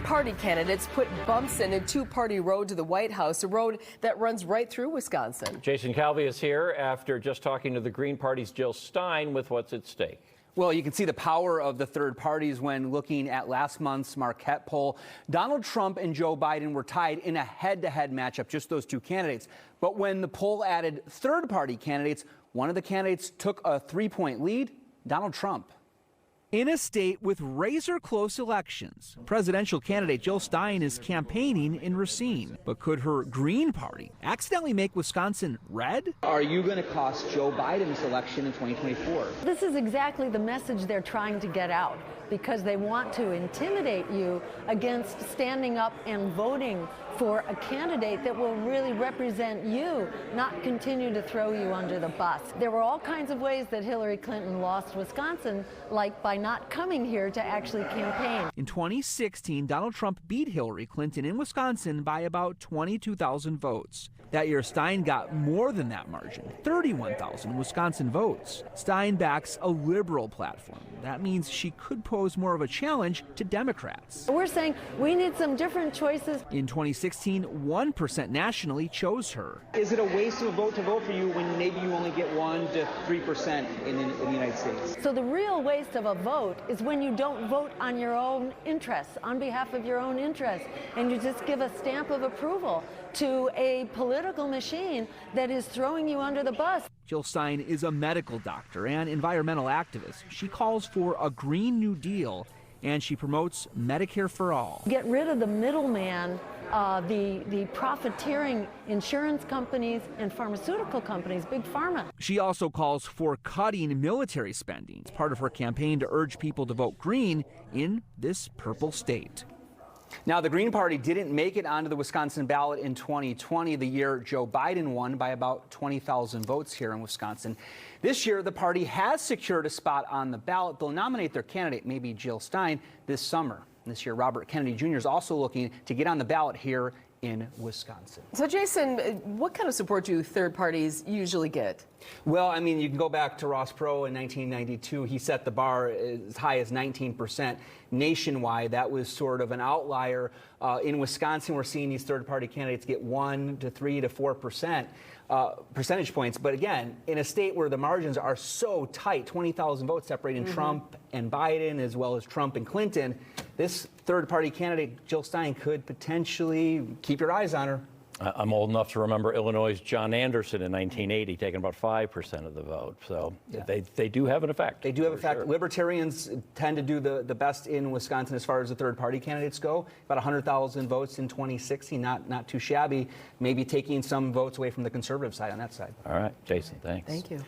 party candidates put bumps in a two-party road to the White House, a road that runs right through Wisconsin. Jason Calvi is here after just talking to the Green Party's Jill Stein with what's at stake. Well, you can see the power of the third parties when looking at last month's Marquette poll. Donald Trump and Joe Biden were tied in a head-to-head matchup, just those two candidates. But when the poll added third-party candidates, one of the candidates took a 3-point lead, Donald Trump. In a state with razor-close elections, presidential candidate Jill Stein is campaigning in Racine. But could her Green Party accidentally make Wisconsin red? Are you going to cost Joe Biden this election in 2024? This is exactly the message they're trying to get out, because they want to intimidate you against standing up and voting for a candidate that will really represent you, not continue to throw you under the bus. There were all kinds of ways that Hillary Clinton lost Wisconsin, like by not coming here to actually campaign. In 2016, Donald Trump beat Hillary Clinton in Wisconsin by about 22,000 votes. That year, Stein got more than that margin, 31,000 Wisconsin votes. Stein backs a liberal platform. That means she could pose more of a challenge to Democrats. We're saying we need some different choices. In 2016, 1% nationally chose her. Is it a waste of a vote to vote for you when maybe you only get 1 to 3% in the United States? So the real waste of a vote is when you don't vote on your own interests, on behalf of your own interests, and you just give a stamp of approval to a political machine that is throwing you under the bus. Jill Stein is a medical doctor and environmental activist. She calls for a Green New Deal, and she promotes Medicare for all. Get rid of the middleman, the profiteering insurance companies and pharmaceutical companies, big pharma. She also calls for cutting military spending. It's part of her campaign to urge people to vote green in this purple state. Now, the Green Party didn't make it onto the Wisconsin ballot in 2020, the year Joe Biden won by about 20,000 votes here in Wisconsin. This year, the party has secured a spot on the ballot. They'll nominate their candidate, maybe Jill Stein, this summer. This year, Robert Kennedy Jr. is also looking to get on the ballot here in Wisconsin. So, Jason, what kind of support do third parties usually get? Well, I mean, you can go back to Ross Perot in 1992. He set the bar as high as 19% nationwide. That was sort of an outlier. In Wisconsin, we're seeing these third-party candidates get 1 to 3 to 4% percentage points. But again, in a state where the margins are so tight, 20,000 votes separating Trump and Biden, as well as Trump and Clinton, this third-party candidate, Jill Stein, could potentially keep your eyes on her. I'm old enough to remember Illinois' John Anderson in 1980 taking about 5% of the vote. So yeah, they do have an effect. They do have an effect. Sure. Libertarians tend to do the best in Wisconsin as far as the third-party candidates go. About 100,000 votes in 2016, not too shabby. Maybe taking some votes away from the conservative side on that side. All right, Jason, thanks. Thank you.